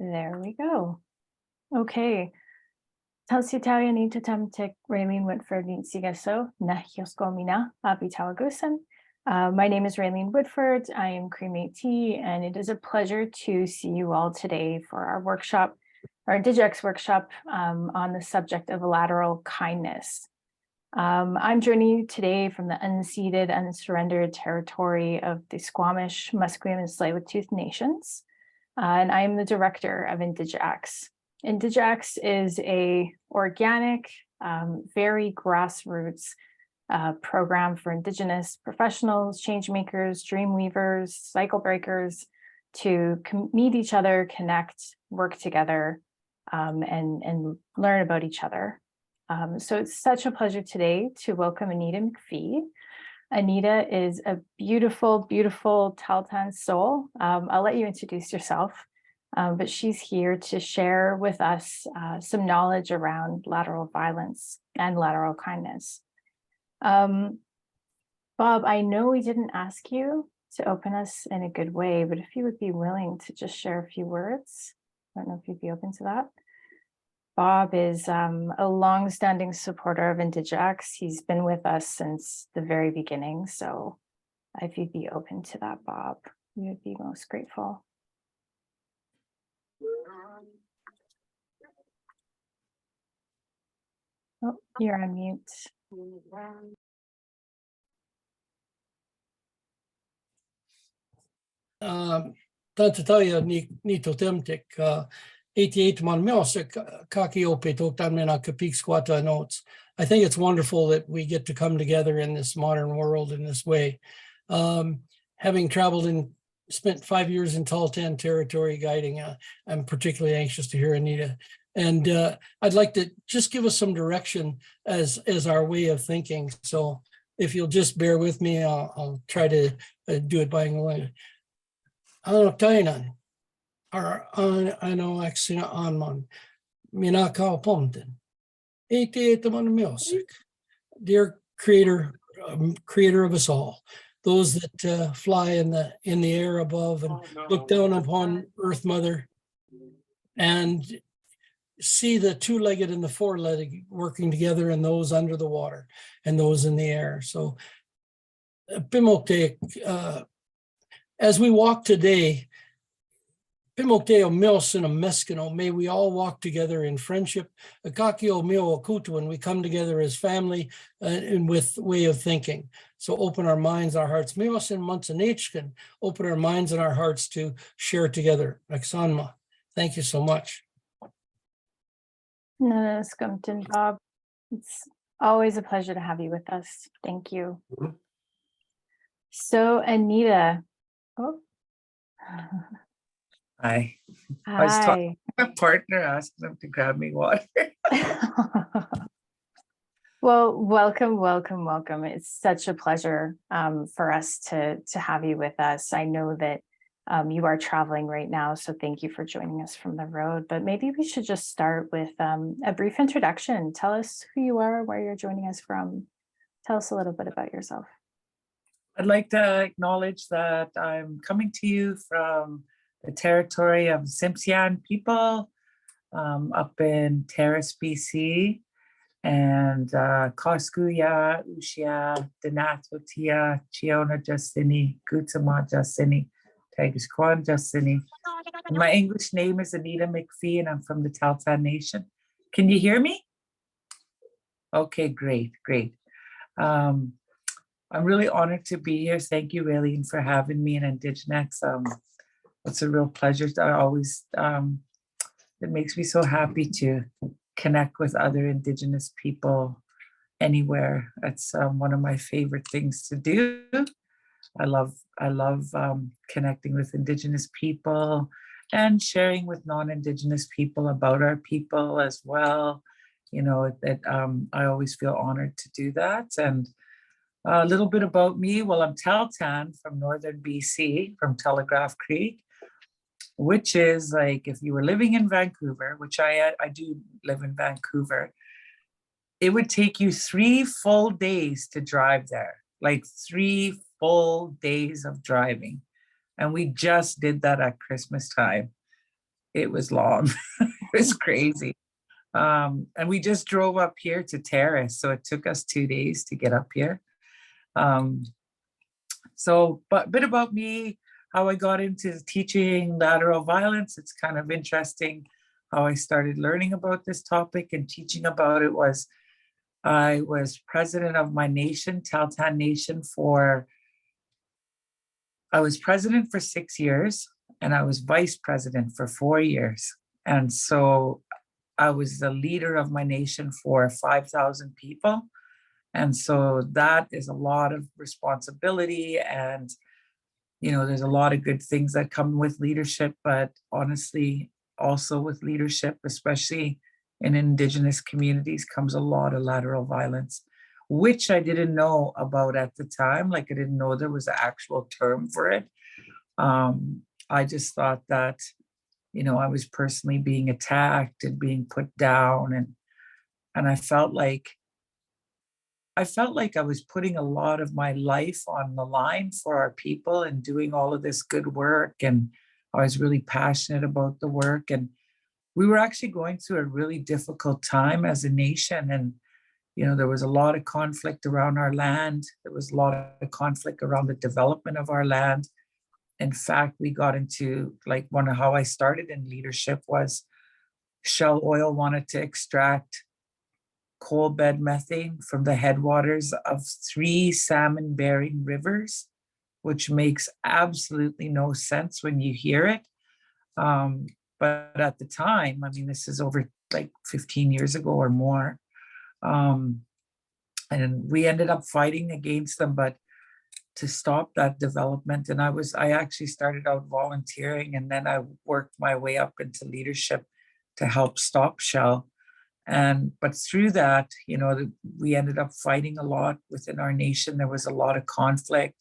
There we go. Okay. Tausitalia ni tatamtek Raylene Whitford Nitsigaso, Nahioskomina, Abitawagusan. My name is Raylene Whitford. I am Cremate, and it is a pleasure to see you all today for our workshop, our INDIGI-X workshop on the subject of lateral kindness. I'm joining you today from the unceded, unsurrendered territory of the Squamish, Musqueam, and Tsleil-Waututh nations, and I am the director of INDIGI-X. INDIGI-X is a organic, very grassroots program for Indigenous professionals, change makers, dream weavers, cycle breakers to meet each other, connect, work together, and learn about each other. So it's such a pleasure today to welcome Annita McPhee. Annita is a beautiful, beautiful Tahltan soul. I'll let you introduce yourself, but she's here to share with us some knowledge around lateral violence and lateral kindness. Bob, I know we didn't ask you to open us in a good way, but if you would be willing to just share a few words, I don't know if you'd be open to that. Bob is a long-standing supporter of INDIGI-X. He's been with us since the very beginning. So if you'd be open to that, Bob, we would be most grateful. Oh, you're on mute. Tantataya ni totemtek 88 man meosek kaki ope toktan mena kapik squata notes. I think it's wonderful that we get to come together in this modern world in this way. Having traveled and spent 5 years in Tahltan territory guiding, I'm particularly anxious to hear Annita. And I'd like to just give us some direction as our way of thinking. So if you'll just bear with me, I'll try to do it bilingually. Tainan, our ano axina anman, minakao pomten. 88 man music. Dear Creator, Creator of us all, those that fly in the air above and look down upon Earth Mother and see the two-legged and the four-legged working together, and those under the water and those in the air. So, Pimokte, as we walk today, Pimokte o Milson and Meskino, may we all walk together in friendship. Akakio Mio Okutu, when we come together as family and with way of thinking. So open our minds, our hearts. Milson Montanechkin, open our minds and our hearts to share together. Aksanma, thank you so much. No, Skumton, Bob. It's always a pleasure to have you with us. Thank you. So, Annita. Oh. Hi. Hi. I was talking to my partner, asking him to grab me water. Well, welcome, welcome, welcome. It's such a pleasure for us to have you with us. I know that you are traveling right now, so thank you for joining us from the road. But maybe we should just start with a brief introduction. Tell us who you are, where you're joining us from. Tell us a little bit about yourself. I'd like to acknowledge that I'm coming to you from the territory of Tsimshian people up in Terrace, BC, and Koskuya, Ushia, Denatotia, Chiona Justini, Gutsama Justini, Tagisquan Justini. My English name is Annita McPhee, and I'm from the Tahltan Nation. Can you hear me? Okay, great, great. I'm really honored to be here. Thank you, Raylene, for having me in INDIGI-X. It's a real pleasure. I always, it makes me so happy to connect with other Indigenous people anywhere. It's one of my favorite things to do. I love connecting with Indigenous people and sharing with non-Indigenous people about our people as well. You know, that I always feel honored to do that. And a little bit about me. Well, I'm Tahltan from northern BC, from Telegraph Creek, which is like if you were living in Vancouver, which I do live in Vancouver, it would take you 3 full days to drive there, like 3 full days of driving. And we just did that at Christmas time. it was long. It was crazy. And we just drove up here to Terrace, so it took us 2 days to get up here. So, but a bit about me, how I got into teaching lateral violence. It's kind of interesting how I started learning about this topic and teaching about it. Was I was president of my nation, Tahltan Nation, I was president for 6 years, and I was vice president for 4 years. And so I was the leader of my nation for 5,000 people. And so that is a lot of responsibility. And, you know, there's a lot of good things that come with leadership, but honestly, also with leadership, especially in Indigenous communities, comes a lot of lateral violence, which I didn't know about at the time. Like, I didn't know there was an actual term for it. I just thought that, you know, I was personally being attacked and being put down. And I felt like I was putting a lot of my life on the line for our people and doing all of this good work. And I was really passionate about the work. And we were actually going through a really difficult time as a nation. And, you know, there was a lot of conflict around our land. There was a lot of conflict around the development of our land. In fact, we got into, like, one of how I started in leadership was Shell Oil wanted to extract coal bed methane from the headwaters of 3 salmon-bearing rivers, which makes absolutely no sense when you hear it. But at the time, I mean, this is over like 15 years ago or more. And we ended up fighting against them, but to stop that development. And I actually started out volunteering, and then I worked my way up into leadership to help stop Shell. But through that, you know, we ended up fighting a lot within our nation. There was a lot of conflict.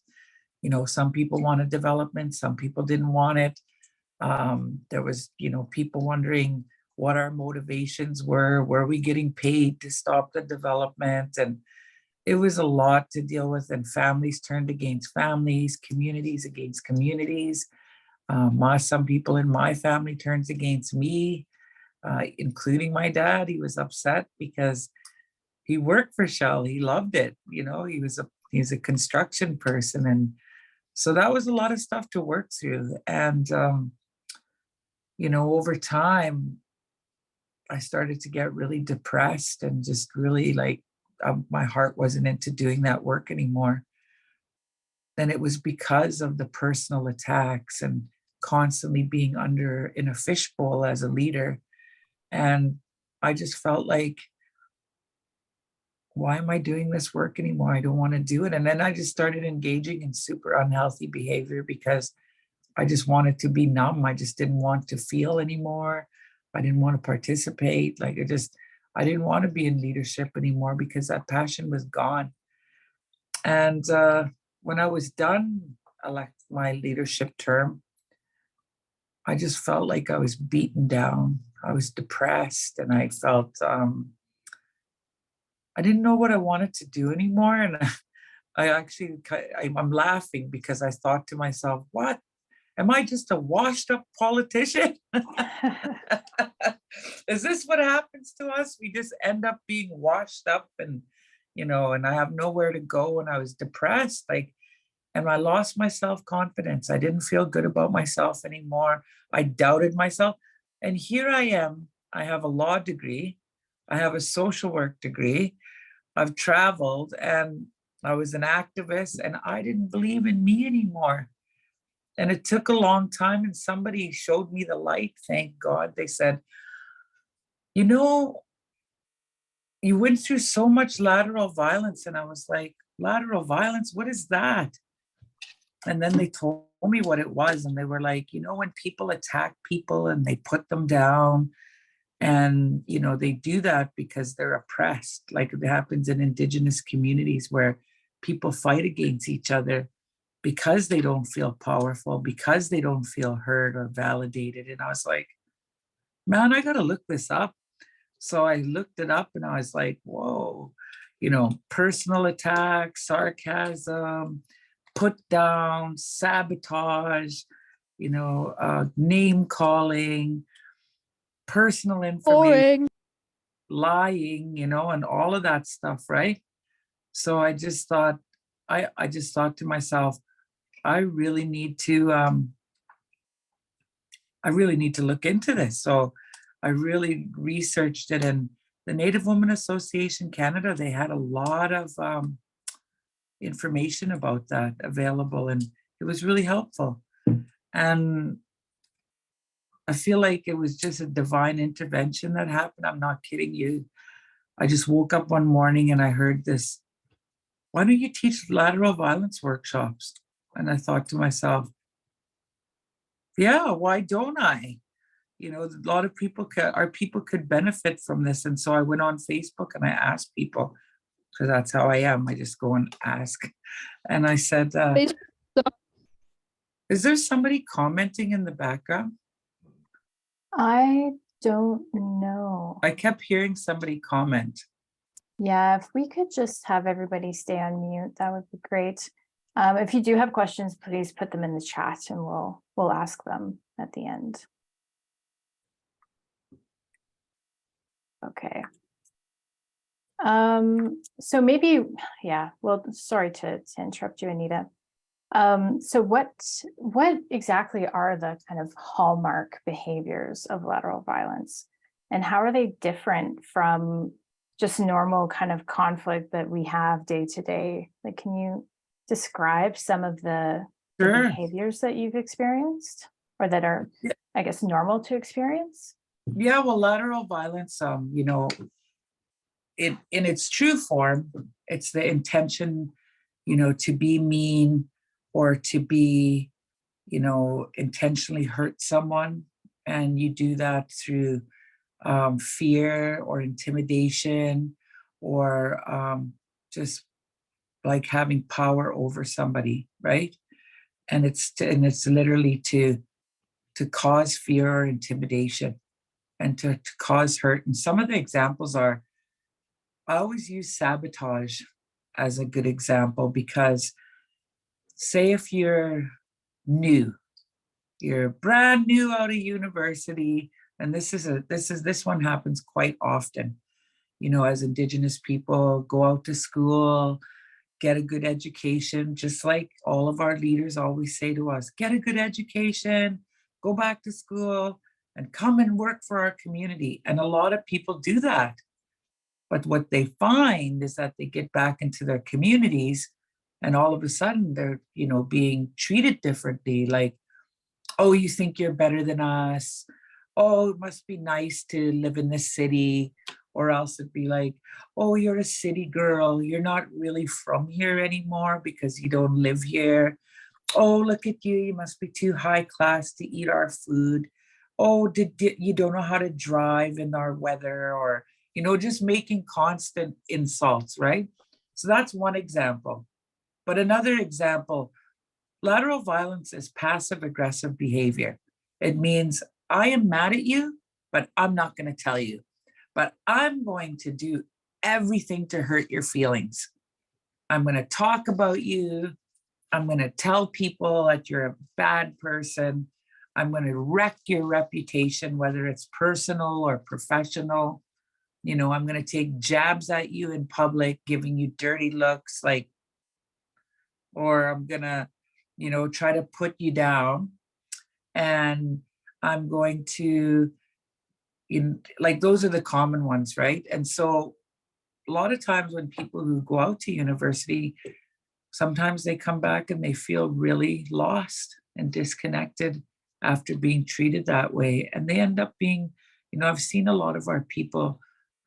You know, some people wanted development, some people didn't want it. There was, you know, people wondering what our motivations were we getting paid to stop the development? And it was a lot to deal with, and families turned against families, communities against communities. Some people in my family turned against me, including my dad. He was upset because he worked for Shell. He loved it. You know, he's a construction person. And so that was a lot of stuff to work through. And, you know, over time, I started to get really depressed and just really like, my heart wasn't into doing that work anymore. And it was because of the personal attacks and constantly being in a fishbowl as a leader. And I just felt like, why am I doing this work anymore? I don't want to do it. And then I just started engaging in super unhealthy behavior because I just wanted to be numb. I just didn't want to feel anymore. I didn't want to participate. Like, I didn't want to be in leadership anymore because that passion was gone. And when I was done my leadership term, I just felt like I was beaten down. I was depressed, and I felt I didn't know what I wanted to do anymore. And I'm laughing because I thought to myself, what? Am I just a washed up politician? Is this what happens to us? We just end up being washed up, and, you know, and I have nowhere to go. And I was depressed, and I lost my self-confidence. I didn't feel good about myself anymore. I doubted myself. And here I am. I have a law degree. I have a social work degree. I've traveled, and I was an activist, and I didn't believe in me anymore. And it took a long time, and somebody showed me the light. Thank God. They said, you know, you went through so much lateral violence. And I was like, lateral violence? What is that? And then they told me what it was. And they were like, you know, when people attack people and they put them down, and, you know, they do that because they're oppressed. Like it happens in Indigenous communities where people fight against each other because they don't feel powerful, because they don't feel heard or validated. And I was like, man, I got to look this up. So I looked it up, and I was like, whoa, you know, personal attack, sarcasm, put down, sabotage, you know, name calling, personal information, Boring. lying, you know, and all of that stuff, right? So I just thought, I just thought to myself, I really need to look into this. So I really researched it, and the Native Women Association Canada, they had a lot of information about that available, and it was really helpful. And I feel like it was just a divine intervention that happened. I'm not kidding you. I just woke up one morning and I heard this, why don't you teach lateral violence workshops? And I thought to myself, yeah, why don't I? You know, a lot of people could benefit from this. And so I went on Facebook and I asked people, because that's how I am. I just go and ask. And I said, is there somebody commenting in the background? I don't know. I kept hearing somebody comment. Yeah, if we could just have everybody stay on mute, that would be great. If you do have questions, please put them in the chat and we'll ask them at the end. Okay. So maybe, yeah, well, sorry to interrupt you, Anita. So what exactly are the kind of hallmark behaviors of lateral violence, and how are they different from just normal kind of conflict that we have day to day? Like, can you describe some of the Sure. behaviors that you've experienced, or that are, I guess, normal to experience? Yeah, well, lateral violence, you know, in its true form, it's the intention, you know, to be mean or to be, you know, intentionally hurt someone. And you do that through fear or intimidation, or just like having power over somebody, right? And it's literally to cause fear or intimidation, and to cause hurt. And some of the examples are, I always use sabotage as a good example, because say if you're brand new out of university, and this one happens quite often, you know, as Indigenous people go out to school, get a good education, just like all of our leaders always say to us, get a good education, go back to school, and come and work for our community. And a lot of people do that. But what they find is that they get back into their communities and all of a sudden they're, you know, being treated differently. Like, oh, you think you're better than us? Oh, it must be nice to live in this city. Or else it'd be like, oh, you're a city girl. You're not really from here anymore because you don't live here. Oh, look at you. You must be too high class to eat our food. Oh, you don't know how to drive in our weather, or, you know, just making constant insults, right? So that's one example. But another example, lateral violence is passive aggressive behavior. It means I am mad at you, but I'm not going to tell you. But I'm going to do everything to hurt your feelings. I'm going to talk about you. I'm going to tell people that you're a bad person. I'm going to wreck your reputation, whether it's personal or professional. You know, I'm going to take jabs at you in public, giving you dirty looks, like, or I'm going to, you know, try to put you down. And I'm going to, like, those are the common ones, right? And so a lot of times when people who go out to university, sometimes they come back and they feel really lost and disconnected after being treated that way. And they end up being, you know, I've seen a lot of our people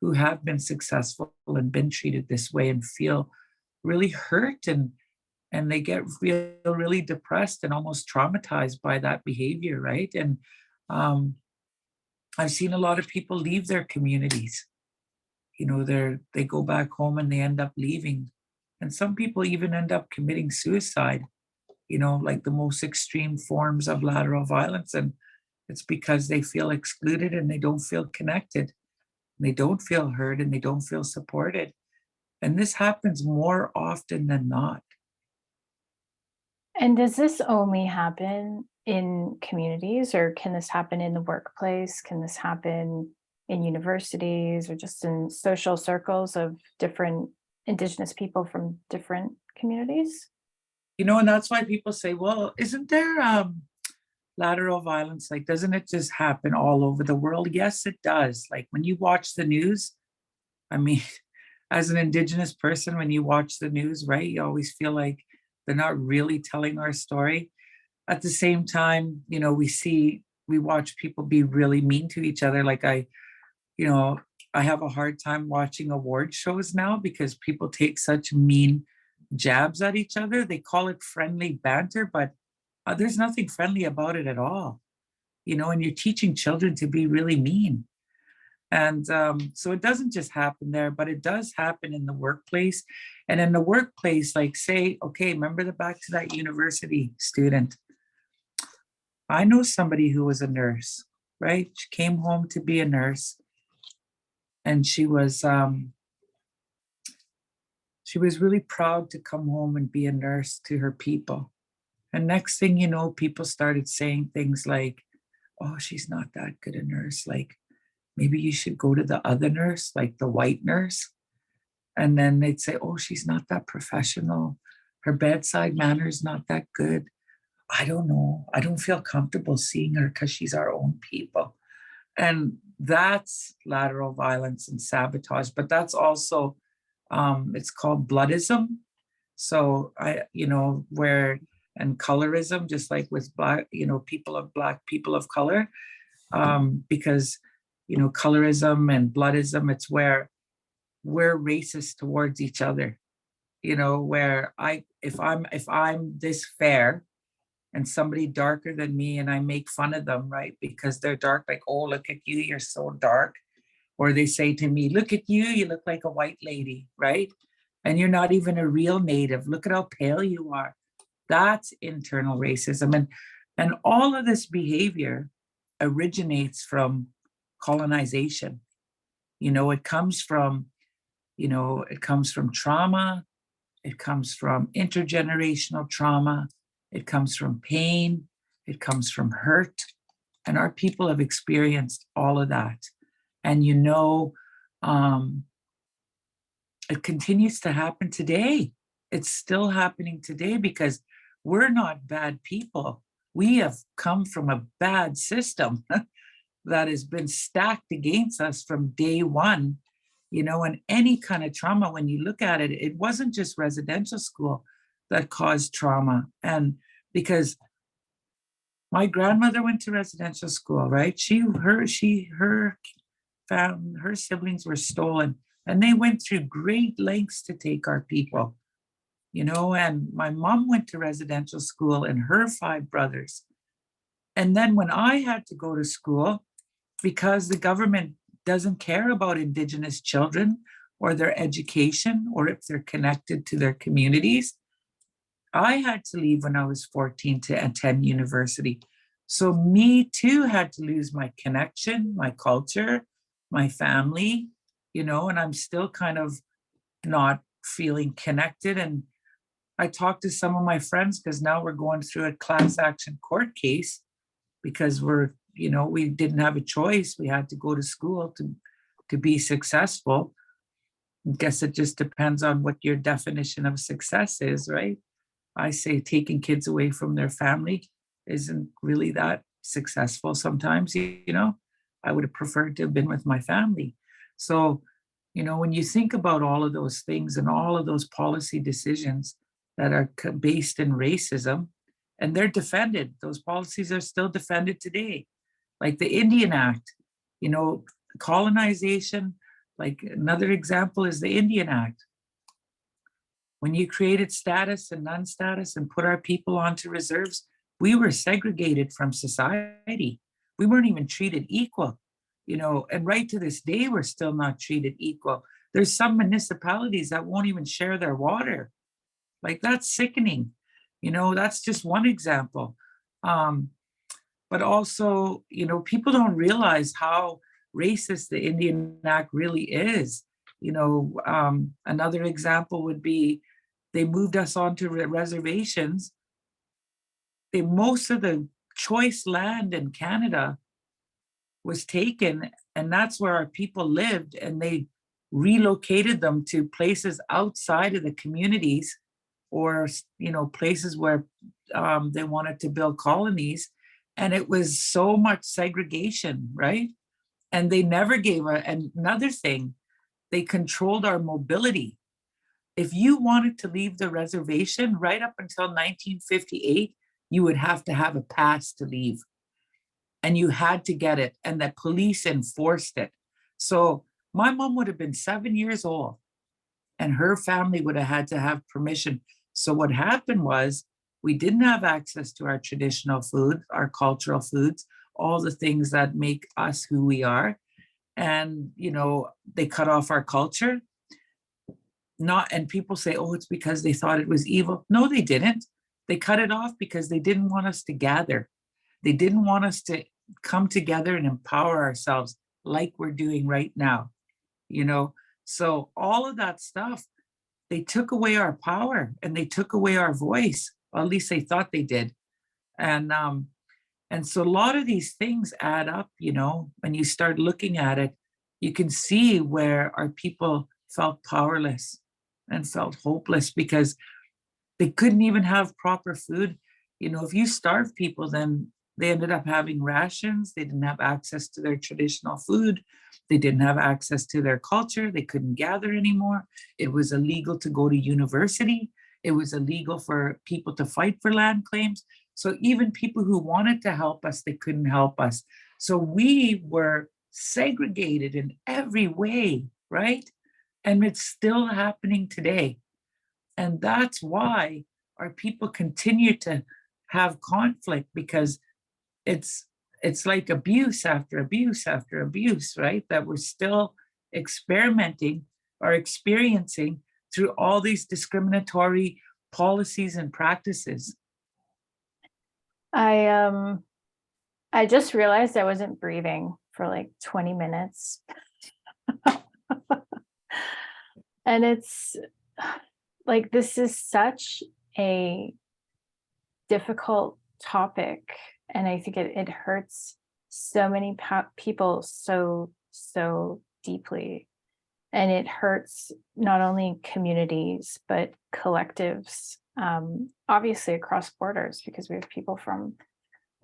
who have been successful and been treated this way and feel really hurt, and they get really depressed and almost traumatized by that behavior, right? And I've seen a lot of people leave their communities. You know, they go back home and they end up leaving. And some people even end up committing suicide, you know, like the most extreme forms of lateral violence. And it's because they feel excluded and they don't feel connected. They don't feel heard and they don't feel supported. And this happens more often than not. And does this only happen in communities, or can this happen in the workplace? Can this happen in universities or just in social circles of different Indigenous people from different communities? You know, and that's why people say, well, isn't there lateral violence? Like, doesn't it just happen all over the world? Yes, it does. Like when you watch the news, I mean, as an Indigenous person, when you watch the news, right, you always feel like they're not really telling our story. At the same time, you know, we watch people be really mean to each other. Like you know, I have a hard time watching award shows now because people take such mean jabs at each other. They call it friendly banter, but there's nothing friendly about it at all. You know, and you're teaching children to be really mean. And so it doesn't just happen there, but it does happen in the workplace. And in the workplace, like say, okay, remember back to that university student. I know somebody who was a nurse, right? She came home to be a nurse, and she was really proud to come home and be a nurse to her people. And next thing you know, people started saying things like, oh, she's not that good a nurse. Like, maybe you should go to the other nurse, like the white nurse. And then they'd say, oh, she's not that professional. Her bedside manner is not that good. I don't know. I don't feel comfortable seeing her because she's our own people. And that's lateral violence and sabotage. But that's also, it's called bloodism. So and colorism, just like with black, black people of color, because, colorism and bloodism, it's where we're racist towards each other, where if I'm this fair and somebody darker than me and I make fun of them, right? Because they're dark, like, oh, look at you, you're so dark. Or they say to me, look at you, you look like a white lady, right? And you're not even a real native. Look at how pale you are. That's internal racism. And all of this behavior originates from colonization. It comes from trauma. It comes from intergenerational trauma. It comes from pain. It comes from hurt. And our people have experienced all of that. And it continues to happen today. It's still happening today because we're not bad people. We have come from a bad system that has been stacked against us from day one. And any kind of trauma, when you look at it, it wasn't just residential school that caused trauma. And because my grandmother went to residential school, right? Her siblings were stolen, and they went through great lengths to take our people, and my mom went to residential school and her 5 brothers. And then when I had to go to school, because the government doesn't care about Indigenous children or their education or if they're connected to their communities, I had to leave when I was 14 to attend university. So me too had to lose my connection, my culture, my family, and I'm still kind of not feeling connected. And I talked to some of my friends because now we're going through a class action court case because we didn't have a choice. We had to go to school to be successful. I guess it just depends on what your definition of success is, right? I say taking kids away from their family isn't really that successful sometimes, I would have preferred to have been with my family. So, when you think about all of those things and all of those policy decisions that are based in racism, and they're defended, those policies are still defended today. Like the Indian Act, colonization, like another example is the Indian Act. When you created status and non-status and put our people onto reserves, we were segregated from society. We weren't even treated equal, and right to this day, we're still not treated equal. There's some municipalities that won't even share their water. Like, that's sickening. That's just one example. But also, people don't realize how racist the Indian Act really is. Another example would be they moved us onto reservations. Most of the choice land in Canada was taken, and that's where our people lived, and they relocated them to places outside of the communities, or places where they wanted to build colonies, and it was so much segregation, right? And they never gave another thing, they controlled our mobility. If you wanted to leave the reservation right up until 1958, you would have to have a pass to leave. And you had to get it, and the police enforced it. So my mom would have been 7 years old, and her family would have had to have permission. So what happened was, we didn't have access to our traditional food, our cultural foods, all the things that make us who we are. And, they cut off our culture. And people say, oh, it's because they thought it was evil. No, they didn't. They cut it off because they didn't want us to gather. They didn't want us to come together and empower ourselves like we're doing right now, So all of that stuff, they took away our power and they took away our voice. Or at least they thought they did. And so a lot of these things add up, when you start looking at it, you can see where our people felt powerless and felt hopeless because they couldn't even have proper food. If you starve people, then they ended up having rations. They didn't have access to their traditional food. They didn't have access to their culture. They couldn't gather anymore. It was illegal to go to university. It was illegal for people to fight for land claims. So even people who wanted to help us, they couldn't help us. So we were segregated in every way, right? And it's still happening today. And that's why our people continue to have conflict, because it's like abuse after abuse after abuse, right? That we're still experimenting or experiencing through all these discriminatory policies and practices. I just realized I wasn't breathing for like 20 minutes. And it's like, this is such a difficult topic. And I think it hurts so many people so deeply. And it hurts not only communities, but collectives, obviously across borders, because we have people from,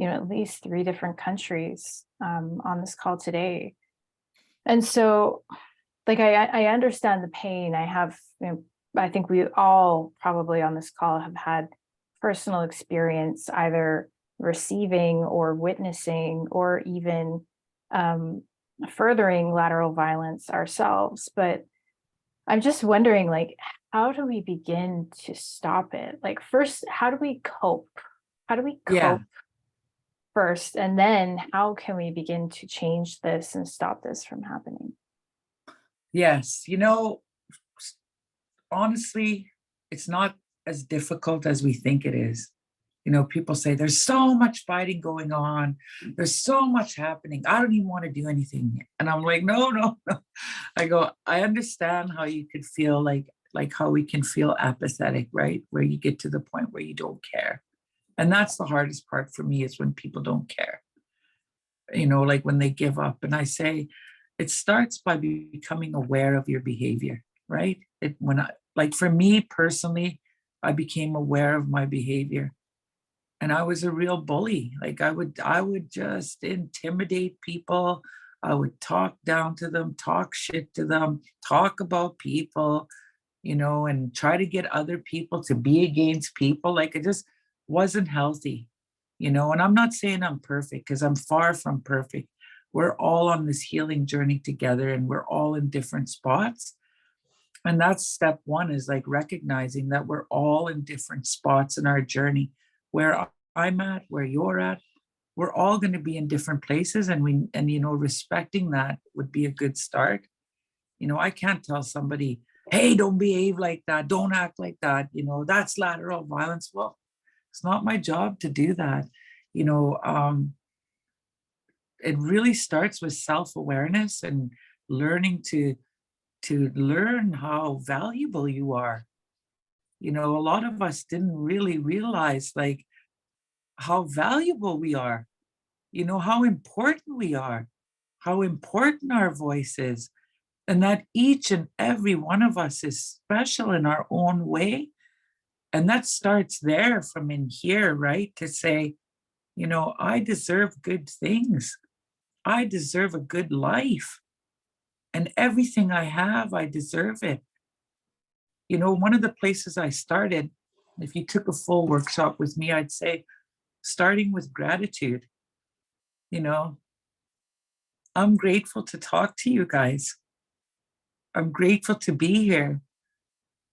at least 3 different countries on this call today. And so, like, I understand the pain. I think we all probably on this call have had personal experience, either receiving or witnessing or even furthering lateral violence ourselves. But I'm just wondering, like, how do we begin to stop it? Like, first, how do we cope? How do we cope first? And then how can we begin to change this and stop this from happening? Yes, honestly, it's not as difficult as we think it is. People say there's so much fighting going on. There's so much happening. I don't even want to do anything. And I'm like, no. I go, I understand how you could feel like how we can feel apathetic, right? Where you get to the point where you don't care. And that's the hardest part for me, is when people don't care. Like when they give up. And I say, it starts by becoming aware of your behavior, right? For me personally, I became aware of my behavior. And I was a real bully. Like I would just intimidate people. I would talk down to them, talk shit to them, talk about people, and try to get other people to be against people. Like, it just wasn't healthy, and I'm not saying I'm perfect, because I'm far from perfect. We're all on this healing journey together, and we're all in different spots. And that's step 1, is like recognizing that we're all in different spots in our journey. Where I'm at, where you're at, we're all going to be in different places, and respecting that would be a good start. I can't tell somebody, hey, don't behave like that, don't act like that, that's lateral violence. Well, it's not my job to do that. It really starts with self-awareness and learning to learn how valuable you are. A lot of us didn't really realize, like, how valuable we are, you know, how important we are, how important our voice is, and that each and every one of us is special in our own way. And that starts there from in here, right? To say, you know, I deserve good things. I deserve a good life. And everything I have, I deserve it. You know, one of the places I started, if you took a full workshop with me, I'd say, starting with gratitude. You know, I'm grateful to talk to you guys. I'm grateful to be here.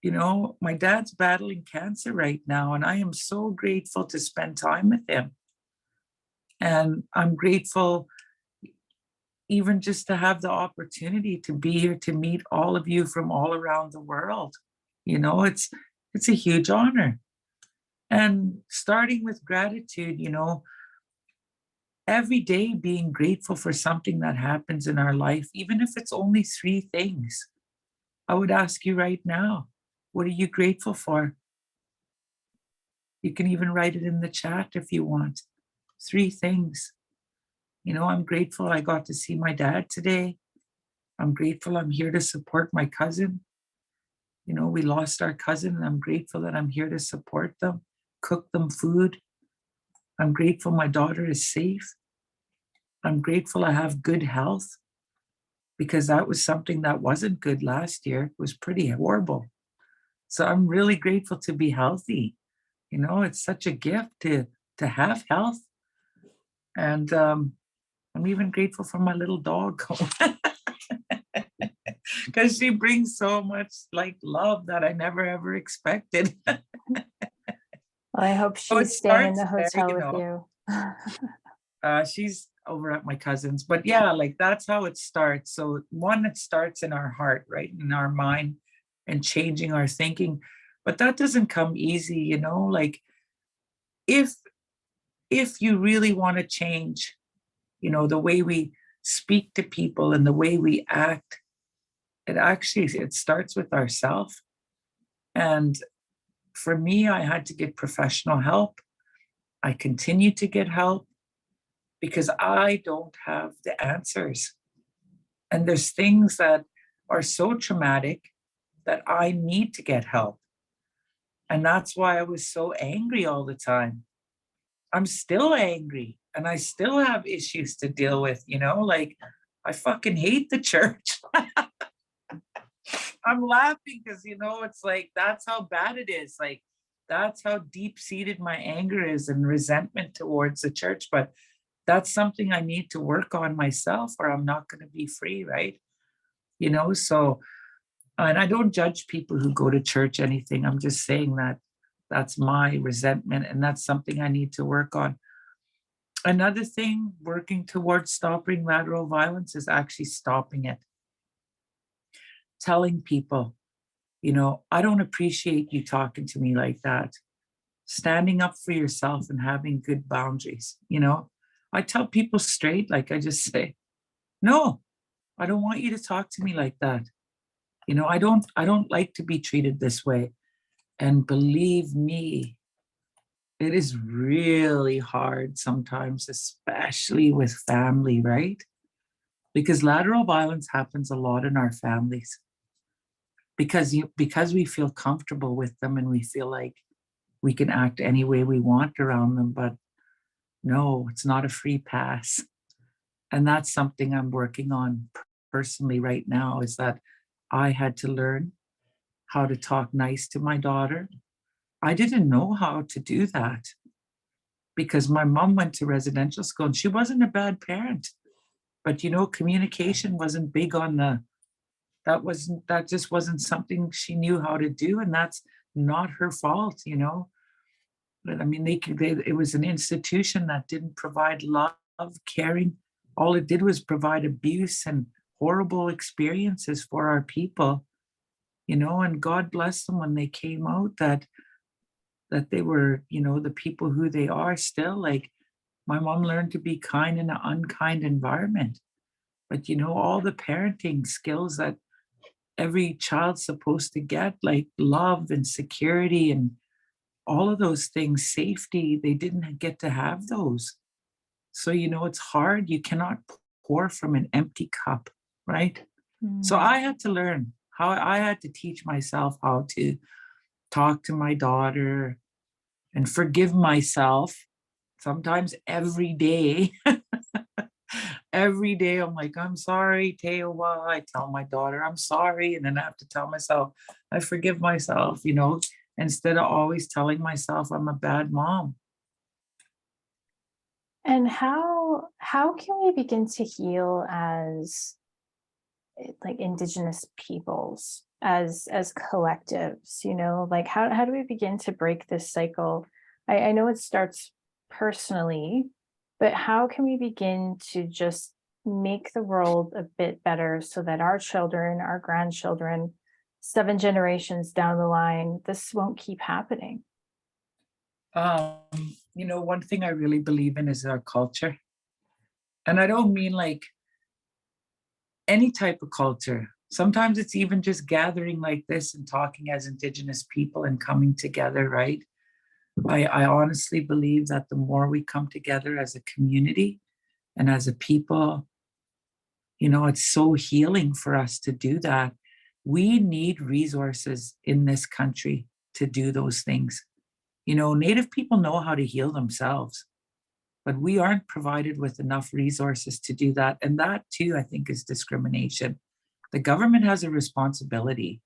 You know, my dad's battling cancer right now, and I am so grateful to spend time with him. And I'm grateful even just to have the opportunity to be here to meet all of you from all around the world. You know, it's a huge honor. And starting with gratitude, you know, every day being grateful for something that happens in our life, even if it's only 3 things. I would ask you right now, what are you grateful for? You can even write it in the chat if you want. 3 things. You know, I'm grateful I got to see my dad today. I'm grateful I'm here to support my cousin. You know, we lost our cousin, and I'm grateful that I'm here to support them, cook them food. I'm grateful my daughter is safe. I'm grateful I have good health, because that was something that wasn't good last year. It was pretty horrible. So I'm really grateful to be healthy. You know, it's such a gift to have health. And I'm even grateful for my little dog, because she brings so much like love that I never ever expected. Well, I hope So it she's staying in the starts there, hotel you with know. you. She's over at my cousin's, but yeah, like that's how it starts. So one, it starts in our heart, right, in our mind, and changing our thinking. But that doesn't come easy, you know. Like if you really want to change, you know, the way we speak to people and the way we act, it starts with ourselves. And for me, I had to get professional help. I continue to get help because I don't have the answers. And there's things that are so traumatic that I need to get help. And that's why I was so angry all the time. I'm still angry and I still have issues to deal with, you know, like I fucking hate the church. I'm laughing because, you know, it's like, that's how bad it is. Like, that's how deep seated my anger is and resentment towards the church. But that's something I need to work on myself, or I'm not going to be free, right? You know, so, and I don't judge people who go to church, anything. I'm just saying that that's my resentment, and that's something I need to work on. Another thing, working towards stopping lateral violence, is actually stopping it. Telling people, you know, I don't appreciate you talking to me like that. Standing up for yourself and having good boundaries, you know. I tell people straight, like I just say, no, I don't want you to talk to me like that. You know, I don't like to be treated this way. And believe me, it is really hard sometimes, especially with family, right? Because lateral violence happens a lot in our families. Because we feel comfortable with them and we feel like we can act any way we want around them, but no, it's not a free pass. And that's something I'm working on personally right now, is that I had to learn how to talk nice to my daughter. I didn't know how to do that because my mom went to residential school and she wasn't a bad parent. But you know, communication wasn't big on that just wasn't something she knew how to do. And that's not her fault, you know. But I mean, it was an institution that didn't provide love, caring. All it did was provide abuse and horrible experiences for our people, you know, and God bless them when they came out that they were, you know, the people who they are still. Like my mom learned to be kind in an unkind environment. But you know, all the parenting skills that every child's supposed to get, like love and security and all of those things, safety, they didn't get to have those. So, it's hard. You cannot pour from an empty cup, right? So I had to learn how I had to teach myself how to talk to my daughter and forgive myself sometimes every day. Every day I'm like, I'm sorry, Teowa. I tell my daughter, I'm sorry. And then I have to tell myself, I forgive myself, instead of always telling myself I'm a bad mom. And how can we begin to heal as like Indigenous peoples, as collectives, like how do we begin to break this cycle? I know it starts personally, but how can we begin to just make the world a bit better so that our children, our grandchildren, 7 generations down the line, this won't keep happening? One thing I really believe in is our culture. And I don't mean like any type of culture. Sometimes it's even just gathering like this and talking as Indigenous people and coming together, right? I honestly believe that the more we come together as a community and as a people, it's so healing for us to do that. We need resources in this country to do those things. Native people know how to heal themselves, but we aren't provided with enough resources to do that. And that too, I think, is discrimination. The government has a responsibility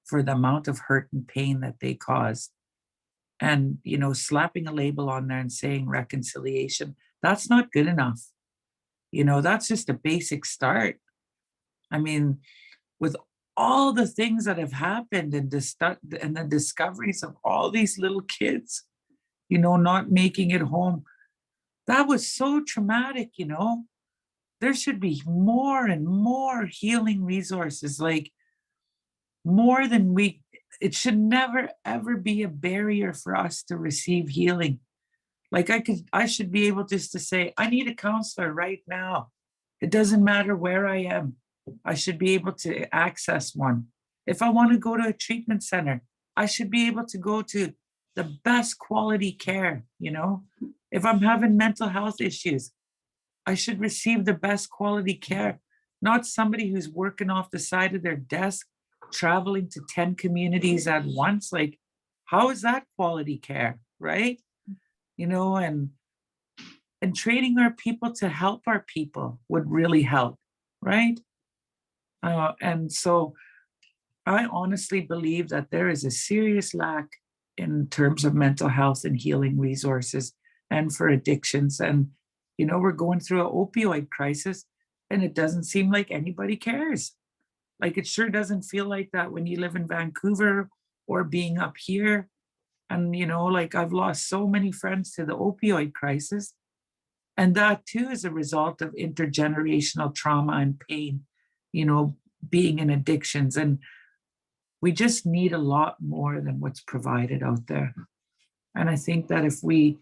for the amount of hurt and pain that they cause. And, slapping a label on there and saying reconciliation, that's not good enough. That's just a basic start. I mean, with all the things that have happened and the discoveries of all these little kids, not making it home, that was so traumatic. There should be more and more healing resources, like more than it should never, ever be a barrier for us to receive healing. Like I should be able just to say, I need a counselor right now. It doesn't matter where I am. I should be able to access one. If I want to go to a treatment center, I should be able to go to the best quality care. If I'm having mental health issues, I should receive the best quality care, not somebody who's working off the side of their desk, traveling to 10 communities at once. Like, how is that quality care, right? And training our people to help our people would really help, right? And so I honestly believe that there is a serious lack in terms of mental health and healing resources and for addictions. And, we're going through an opioid crisis and it doesn't seem like anybody cares. Like, it sure doesn't feel like that when you live in Vancouver or being up here. And, like, I've lost so many friends to the opioid crisis. And that too is a result of intergenerational trauma and pain, being in addictions. And we just need a lot more than what's provided out there. And I think that if we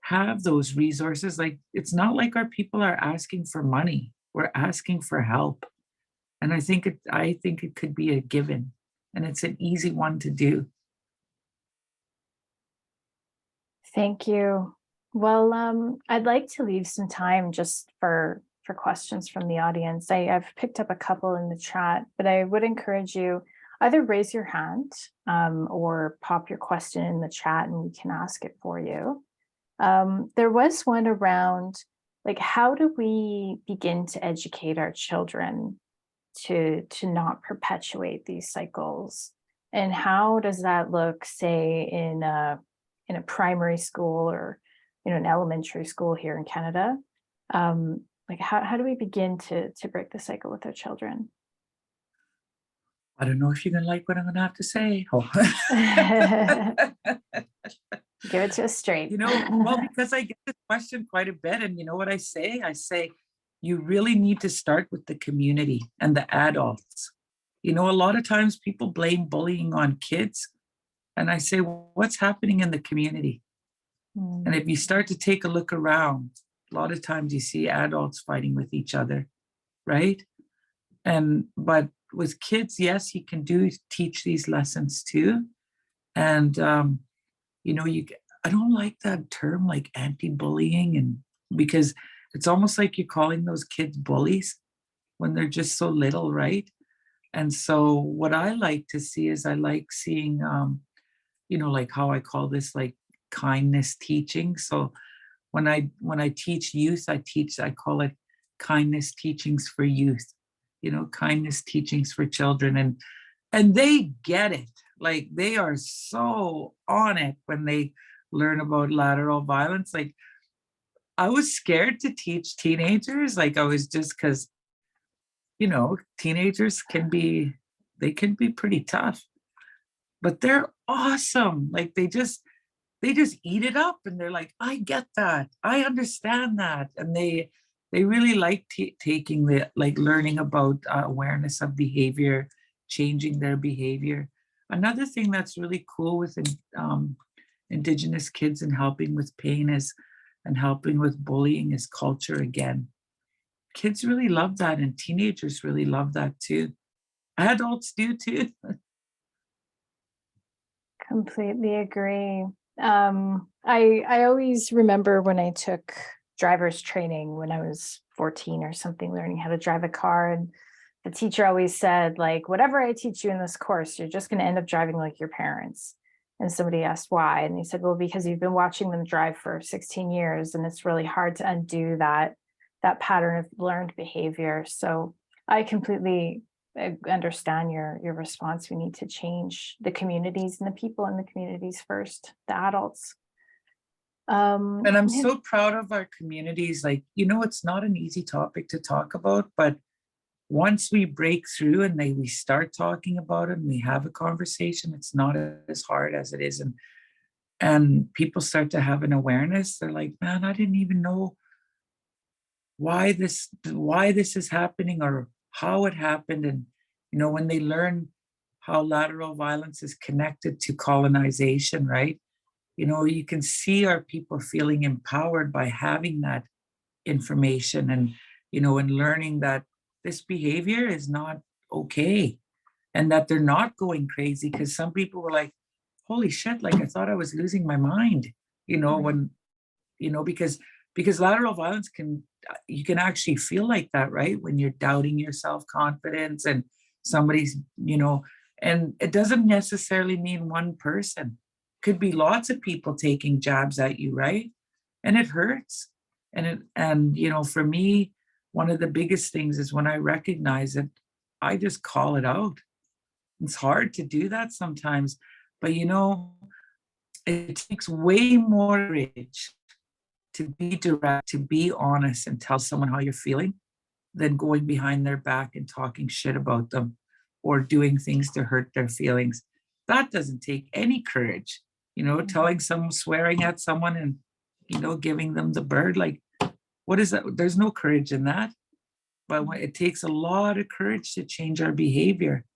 have those resources, like, it's not like our people are asking for money, we're asking for help. And I think it could be a given, and it's an easy one to do. Thank you. Well, I'd like to leave some time just for questions from the audience. I've picked up a couple in the chat, but I would encourage you either raise your hand or pop your question in the chat and we can ask it for you. There was one around, like, how do we begin to educate our children to not perpetuate these cycles? And how does that look, say, in a primary school or an elementary school here in Canada? Like, how do we begin to break the cycle with our children? I don't know if you're gonna like what I'm gonna have to say. Oh. Give it to us straight. Well, because I get this question quite a bit, and you know what I say? I say, you really need to start with the community and the adults. A lot of times people blame bullying on kids, and I say, what's happening in the community? And if you start to take a look around, a lot of times you see adults fighting with each other, right? But with kids, yes, you can teach these lessons too. And you know, I don't like that term like anti-bullying, and because it's almost like you're calling those kids bullies when they're just so little, right? And so what I like to see is I like seeing, you know, like how I call this like kindness teaching. So when I teach youth, I call it kindness teachings for youth, you know, kindness teachings for children. And they get it. Like they are so on it when they learn about lateral violence. Like I was scared to teach teenagers. Like I was just because, you know, teenagers they can be pretty tough, but they're awesome. Like they just eat it up and they're like, I get that, I understand that. And they really like taking the like learning about awareness of behavior, changing their behavior. Another thing that's really cool with Indigenous kids and helping with pain is and helping with bullying is culture again. Kids really love that, and teenagers really love that too. Adults do too. Completely agree. I always remember when I took driver's training when I was 14 or something, learning how to drive a car, and the teacher always said, like, whatever I teach you in this course, you're just going to end up driving like your parents. And somebody asked why, and they said, well, because you've been watching them drive for 16 years, and it's really hard to undo that pattern of learned behavior. So I completely understand your response. We need to change the communities and the people in the communities first, the adults. And I'm so proud of our communities. Like, you know, it's not an easy topic to talk about, but once we break through and we start talking about it and we have a conversation, it's not as hard as it is. And people start to have an awareness. They're like, man, I didn't even know why this is happening or how it happened. And you know, when they learn how lateral violence is connected to colonization, right? You know, you can see our people feeling empowered by having that information, and you know, and learning that this behavior is not okay and that they're not going crazy. Because some people were like, holy shit, like I thought I was losing my mind, you know, when, you know, because lateral violence you can actually feel like that, right? When you're doubting your self-confidence and somebody's, you know, and it doesn't necessarily mean one person. Could be lots of people taking jabs at you, right? And it hurts. And you know, for me, one of the biggest things is when I recognize it, I just call it out. It's hard to do that sometimes, but you know, it takes way more courage to be direct, to be honest and tell someone how you're feeling than going behind their back and talking shit about them or doing things to hurt their feelings. That doesn't take any courage. You know, telling swearing at someone and, you know, giving them the bird, like, what is that? There's no courage in that. But it takes a lot of courage to change our behavior.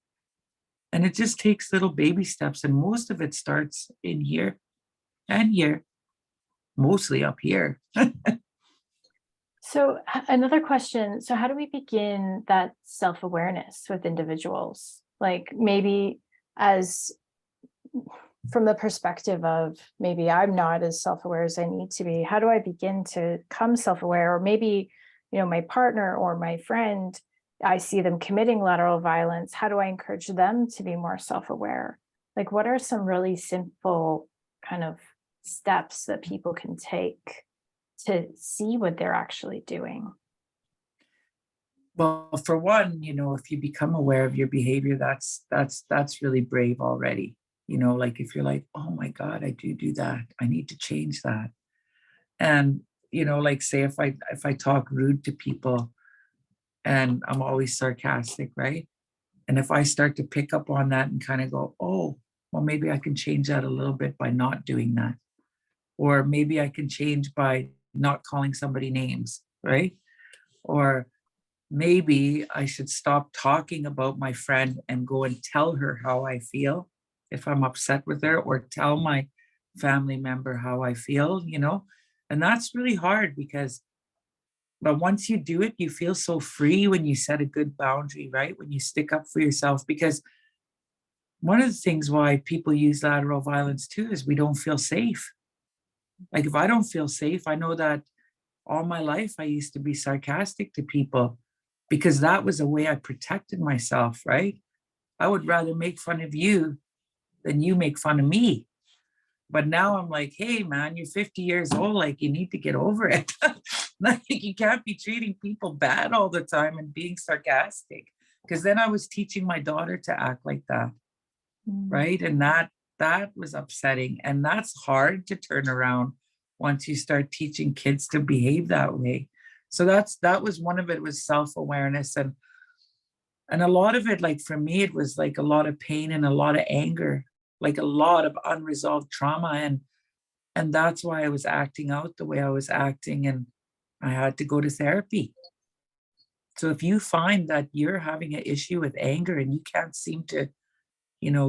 And it just takes little baby steps. And most of it starts in here and here, mostly up here. So another question. So how do we begin that self-awareness with individuals? Like maybe from the perspective of maybe I'm not as self-aware as I need to be. How do I begin to become self-aware? Or maybe, you know, my partner or my friend, I see them committing lateral violence. How do I encourage them to be more self-aware? Like, what are some really simple kind of steps that people can take to see what they're actually doing? Well, for one, you know, if you become aware of your behavior, that's really brave already. You know, like if you're like, oh my God, I do that. I need to change that. And, you know, like say if I talk rude to people and I'm always sarcastic, right? And if I start to pick up on that and kind of go, oh, well, maybe I can change that a little bit by not doing that. Or maybe I can change by not calling somebody names, right? Or maybe I should stop talking about my friend and go and tell her how I feel if I'm upset with her, or tell my family member how I feel, you know? And that's really hard but once you do it, you feel so free when you set a good boundary, right? When you stick up for yourself, because one of the things why people use lateral violence too is we don't feel safe. Like if I don't feel safe, I know that all my life I used to be sarcastic to people because that was a way I protected myself, right? I would rather make fun of you than you make fun of me. But now I'm like, hey man, you're 50 years old, like you need to get over it. Like you can't be treating people bad all the time and being sarcastic. Because then I was teaching my daughter to act like that, right? And that was upsetting. And that's hard to turn around once you start teaching kids to behave that way. So that was one of it, was self-awareness. And a lot of it, like for me, it was like a lot of pain and a lot of anger, like a lot of unresolved trauma. And that's why I was acting out the way I was acting. And I had to go to therapy. So if you find that you're having an issue with anger and you can't seem to,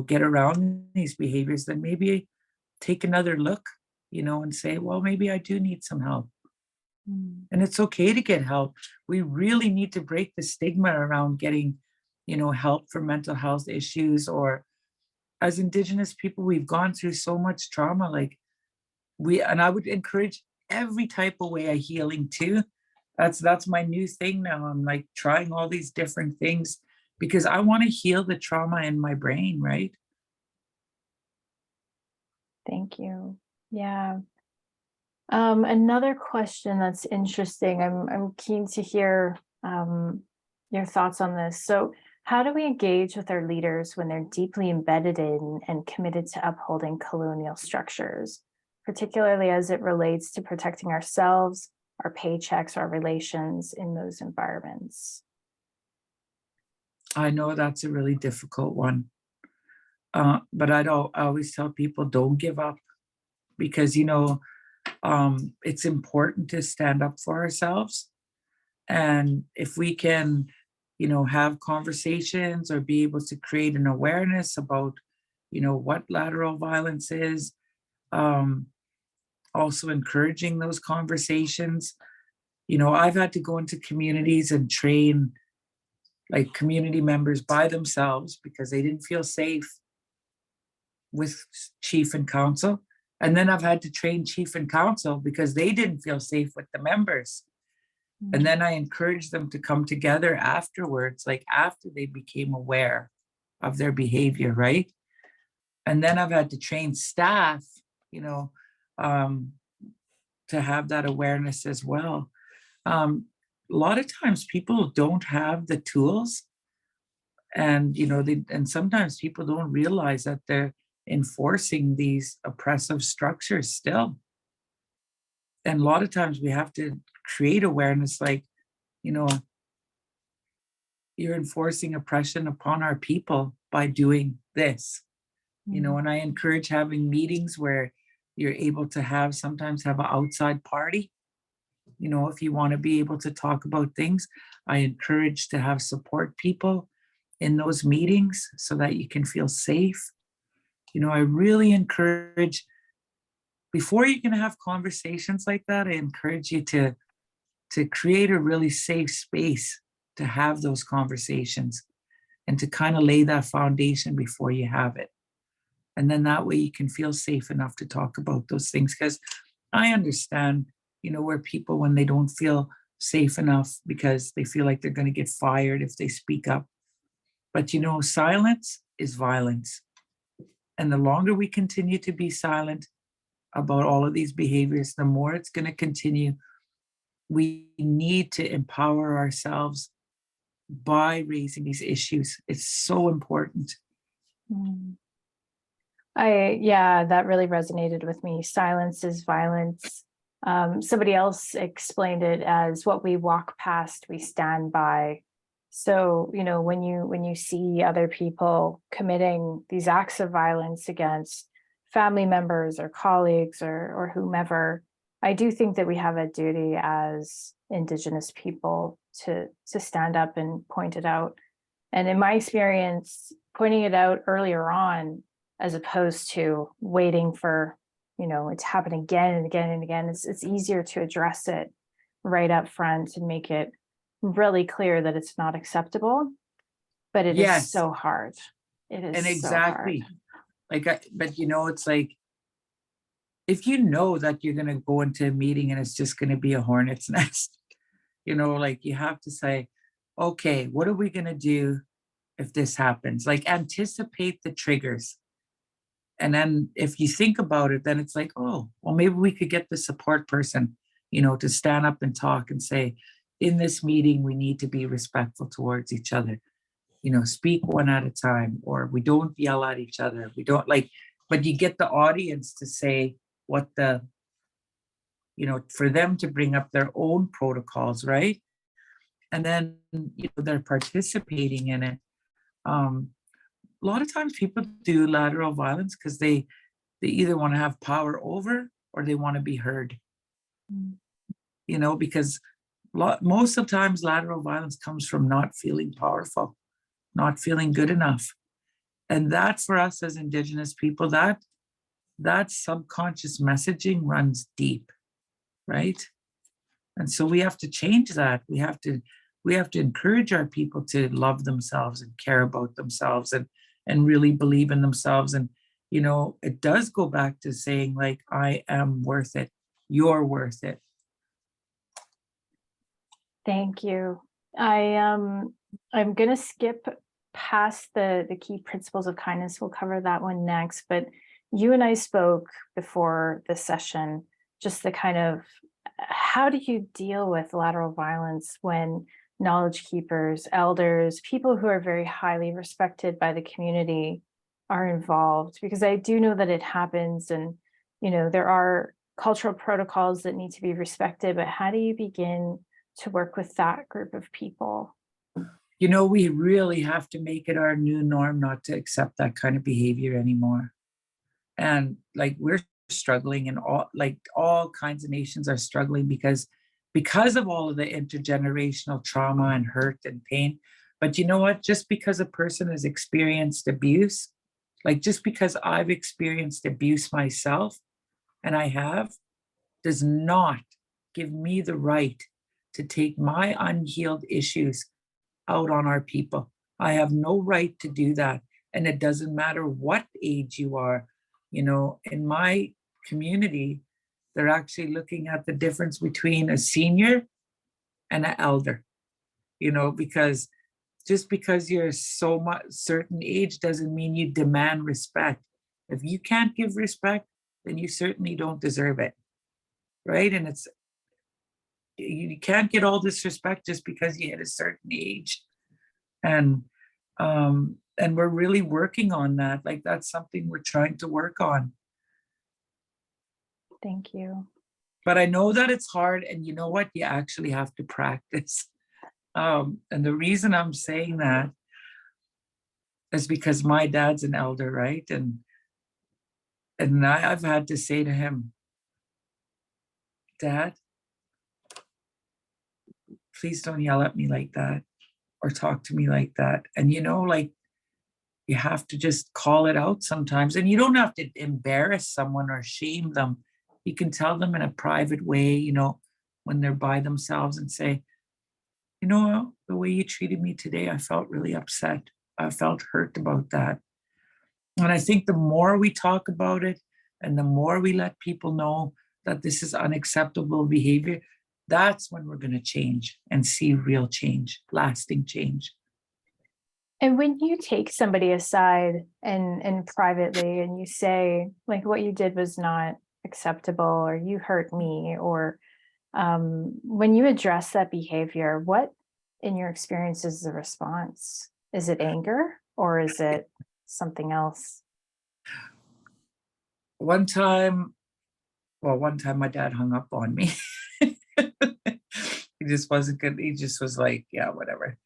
get around these behaviors, then maybe take another look, and say, well, maybe I do need some help. And it's okay to get help. We really need to break the stigma around getting, help for mental health issues. Or as Indigenous people, we've gone through so much trauma. Like and I would encourage every type of way of healing too. That's my new thing now. I'm like trying all these different things because I want to heal the trauma in my brain, right? Thank you. Yeah. Another question that's interesting. I'm keen to hear your thoughts on this. So, how do we engage with our leaders when they're deeply embedded in and committed to upholding colonial structures, particularly as it relates to protecting ourselves, our paychecks, our relations in those environments? I know that's a really difficult one. But I always tell people, don't give up, because, it's important to stand up for ourselves. And if we can, have conversations or be able to create an awareness about, what lateral violence is, also encouraging those conversations. I've had to go into communities and train like community members by themselves because they didn't feel safe with chief and council. And then I've had to train chief and council because they didn't feel safe with the members. And then I encouraged them to come together afterwards, like after they became aware of their behavior, right? And then I've had to train staff, to have that awareness as well. A lot of times people don't have the tools, and and sometimes people don't realize that they're enforcing these oppressive structures still. And a lot of times we have to create awareness, like, you're enforcing oppression upon our people by doing this. And I encourage having meetings where you're able to sometimes have an outside party. If you want to be able to talk about things, I encourage to have support people in those meetings so that you can feel safe. I really encourage, before you can have conversations like that, I encourage you to create a really safe space to have those conversations and to kind of lay that foundation before you have it. And then that way you can feel safe enough to talk about those things. Because I understand, where people, when they don't feel safe enough because they feel like they're going to get fired if they speak up. But, silence is violence. And the longer we continue to be silent about all of these behaviors, the more it's going to continue. We need to empower ourselves by raising these issues. It's so important. That really resonated with me. Silence is violence. Somebody else explained it as what we walk past, we stand by. So, when you see other people committing these acts of violence against family members or colleagues or whomever, I do think that we have a duty as Indigenous people to stand up and point it out. And in my experience, pointing it out earlier on, as opposed to waiting for, it's happening again and again and again, it's easier to address it right up front and make it really clear that it's not acceptable. But it is so hard. It is And so exactly, hard. but it's like, if you know that you're going to go into a meeting and it's just going to be a hornet's nest, like you have to say, okay, what are we going to do if this happens? Like anticipate the triggers. And then if you think about it, then it's like, oh, well, maybe we could get the support person, to stand up and talk and say, in this meeting, we need to be respectful towards each other. Speak one at a time, or we don't yell at each other. We don't but you get the audience to say what for them to bring up their own protocols, right? And then, they're participating in it. A lot of times people do lateral violence because they either want to have power over or they want to be heard, because most of the times lateral violence comes from not feeling powerful, not feeling good enough. And that for us as Indigenous people, that subconscious messaging runs deep, right? And so we have to change that. We have to encourage our people to love themselves and care about themselves and really believe in themselves. And, it does go back to saying, like, I am worth it. You're worth it. Thank you. I'm going to skip past the key principles of kindness. We'll cover that one next. But you and I spoke before this session, just the kind of, how do you deal with lateral violence when knowledge keepers, elders, people who are very highly respected by the community are involved? Because I do know that it happens, and there are cultural protocols that need to be respected, but how do you begin to work with that group of people? We really have to make it our new norm not to accept that kind of behavior anymore. And we're struggling, and all kinds of nations are struggling because of all of the intergenerational trauma and hurt and pain. But you know what? Just because a person has experienced abuse, just because I've experienced abuse myself, and I have, does not give me the right to take my unhealed issues out on our people. I have no right to do that. And it doesn't matter what age you are. In my community, they're actually looking at the difference between a senior and an elder, because just because you're so much certain age doesn't mean you demand respect. If you can't give respect, then you certainly don't deserve it, right? And you can't get all this respect just because you hit a certain age. And we're really working on that. That's something we're trying to work on. Thank you. But I know that it's hard, and you know what? You actually have to practice. And the reason I'm saying that is because my dad's an elder, right? And I've had to say to him, Dad, please don't yell at me like that or talk to me like that. And you have to just call it out sometimes. And you don't have to embarrass someone or shame them. You can tell them in a private way, when they're by themselves, and say, the way you treated me today, I felt really upset. I felt hurt about that. And I think the more we talk about it and the more we let people know that this is unacceptable behavior, that's when we're going to change and see real change, lasting change. And when you take somebody aside and privately, and you say, what you did was not acceptable, or you hurt me, or when you address that behavior, what in your experience is the response? Is it anger, or is it something else? One time my dad hung up on me. He just wasn't good. He just was like, yeah, whatever.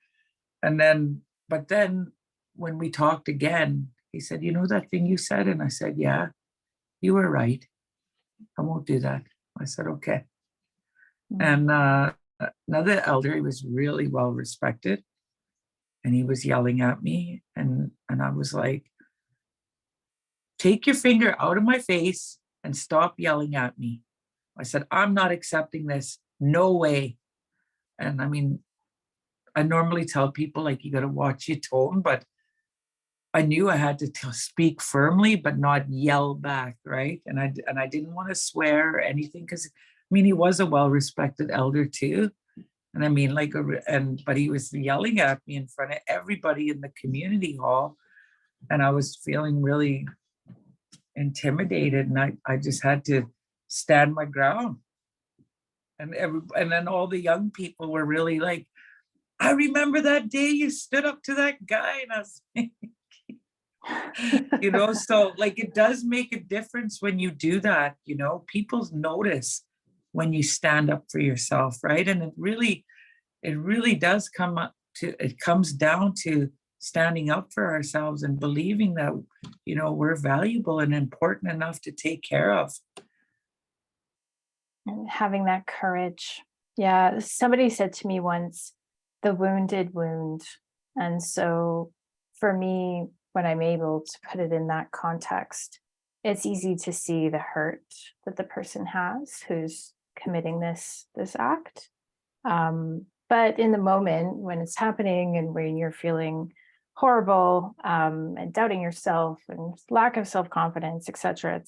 But then when we talked again, he said, that thing you said? And I said, yeah, you were right. I won't do that. I said, okay. And another elder, he was really well respected, and he was yelling at me. And I was like, take your finger out of my face and stop yelling at me. I said, I'm not accepting this. No way. And I normally tell people, you got to watch your tone, but I knew I had to speak firmly, but not yell back, right? And I didn't want to swear or anything because, I mean, he was a well-respected elder too. And I mean, like, but he was yelling at me in front of everybody in the community hall, and I was feeling really intimidated, and I just had to stand my ground. And then all the young people were really like, I remember that day you stood up to that guy, and I was you know, so like it does make a difference when you do that, you know, people notice when you stand up for yourself, right? And it really does it comes down to standing up for ourselves and believing that, you know, we're valuable and important enough to take care of. And having that courage. Yeah, somebody said to me once, the wounded wound. And so for me, when I'm able to put it in that context, it's easy to see the hurt that the person has who's committing this act. But in the moment when it's happening and when you're feeling horrible and doubting yourself and lack of self-confidence, etc.,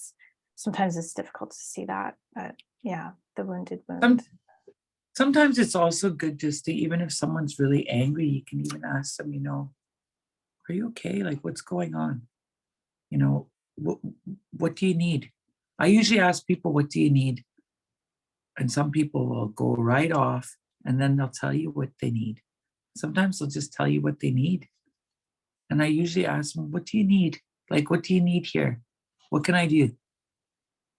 sometimes it's difficult to see that. But yeah, the wounded wound. Sometimes it's also good just to, even if someone's really angry, you can even ask them, you know, are you okay? Like, what's going on? You know, what do you need? I usually ask people, what do you need? And some people will go right off and then they'll tell you what they need. Sometimes they'll just tell you what they need. And I usually ask them, what do you need? Like, what do you need here? What can I do?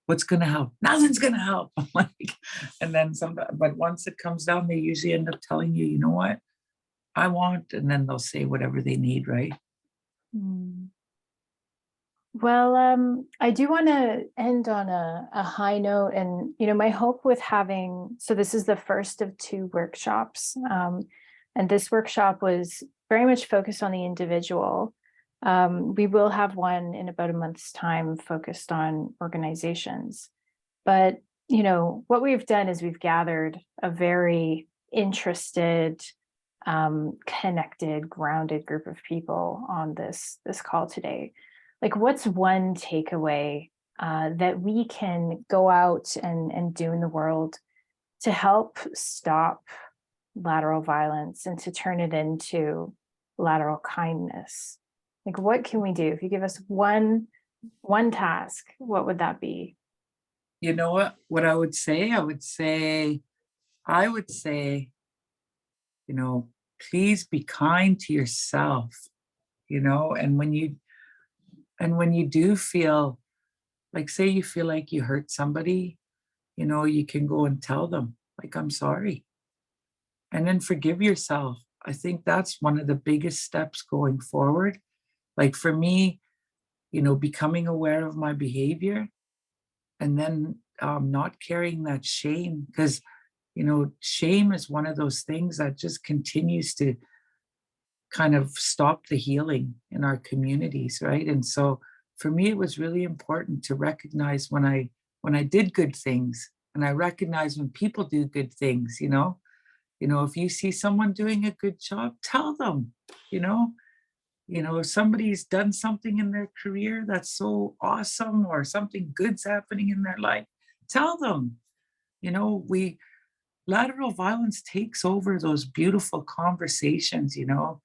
What's going to help? Nothing's going to help. I'm like, and then but once it comes down, they usually end up telling you, you know what I want, and then they'll say whatever they need, right? Well, I do want to end on a high note, and you know, my hope with having, so this is the first of 2 workshops, and this workshop was very much focused on the individual. We will have one in about a month's time focused on organizations. But, you know, what we've done is we've gathered a very interested, connected, grounded group of people on this call today. Like, what's one takeaway that we can go out and do in the world to help stop lateral violence and to turn it into lateral kindness? Like, what can we do? If you give us one task, what would that be? You know what I would say? I would say, you know, please be kind to yourself, you know, and when you do feel like, say you feel like you hurt somebody, you know, you can go and tell them, like, I'm sorry. And then forgive yourself. I think that's one of the biggest steps going forward. Like for me, you know, becoming aware of my behavior and then not carrying that shame, because, you know, shame is one of those things that just continues to kind of stop the healing in our communities, right? And so for me, it was really important to recognize when I did good things, and I recognize when people do good things, you know, if you see someone doing a good job, tell them, you know, if somebody's done something in their career that's so awesome, or something good's happening in their life, tell them. You know, lateral violence takes over those beautiful conversations, you know,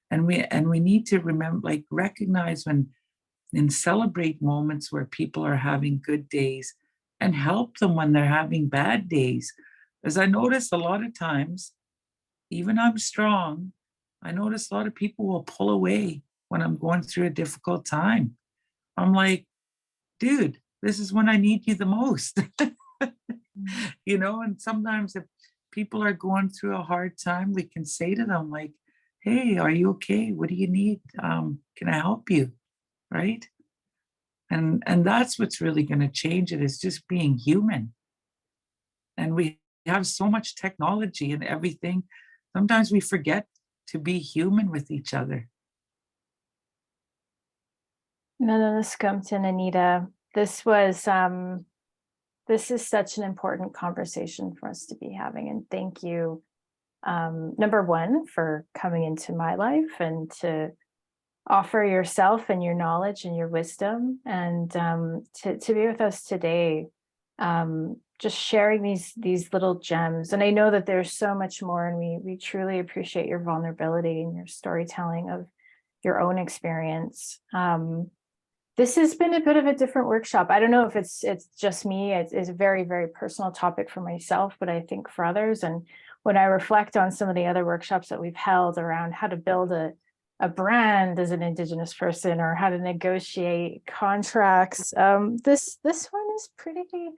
and we need to remember, like, recognize and celebrate moments where people are having good days and help them when they're having bad days. As I notice a lot of times, even I'm strong, I notice a lot of people will pull away when I'm going through a difficult time. I'm like, dude, this is when I need you the most. You know, and sometimes if people are going through a hard time, we can say to them, like, hey, are you okay? What do you need? Can I help you? Right? And that's what's really going to change it, is just being human. And we have so much technology and everything. Sometimes we forget to be human with each other. Nananaskumtin, Anita, this is such an important conversation for us to be having. And thank you, number one, for coming into my life and to offer yourself and your knowledge and your wisdom, and to be with us today, just sharing these little gems. And I know that there's so much more, and we truly appreciate your vulnerability and your storytelling of your own experience. This has been a bit of a different workshop. I don't know if it's just me. It's a very, very personal topic for myself, but I think for others. And when I reflect on some of the other workshops that we've held around how to build a brand as an Indigenous person, or how to negotiate contracts, this one is pretty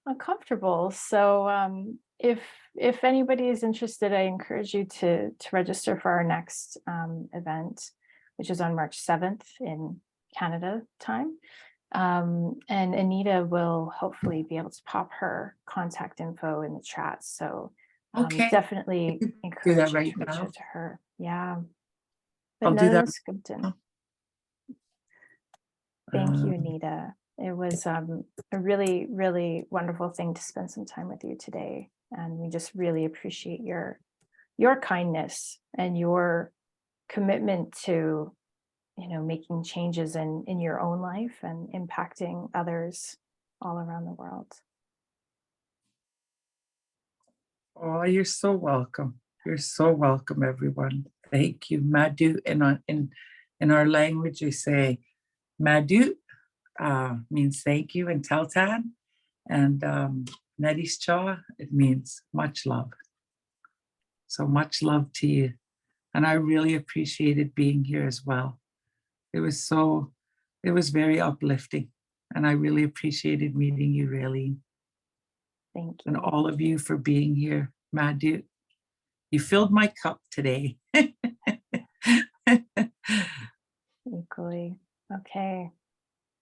uncomfortable. So if anybody is interested, I encourage you to register for our next event, which is on March 7th in Canada time. And Annita will hopefully be able to pop her contact info in the chat. So Okay. definitely Do encourage that you right to reach now. out to her. Yeah. I'll do that. Thank you, Annita. It was a really, really wonderful thing to spend some time with you today. And we just really appreciate your kindness and your commitment to, making changes in your own life and impacting others all around the world. Oh, you're so welcome. You're so welcome, everyone. Thank you. Madu, in our language, we say Madu means thank you in Tahltan, and Nedischa, it means much love. So much love to you. And I really appreciated being here as well. It was very uplifting. And I really appreciated meeting you, Raylene. Thank you. And all of you for being here. Madu, you filled my cup today. Equally. Okay.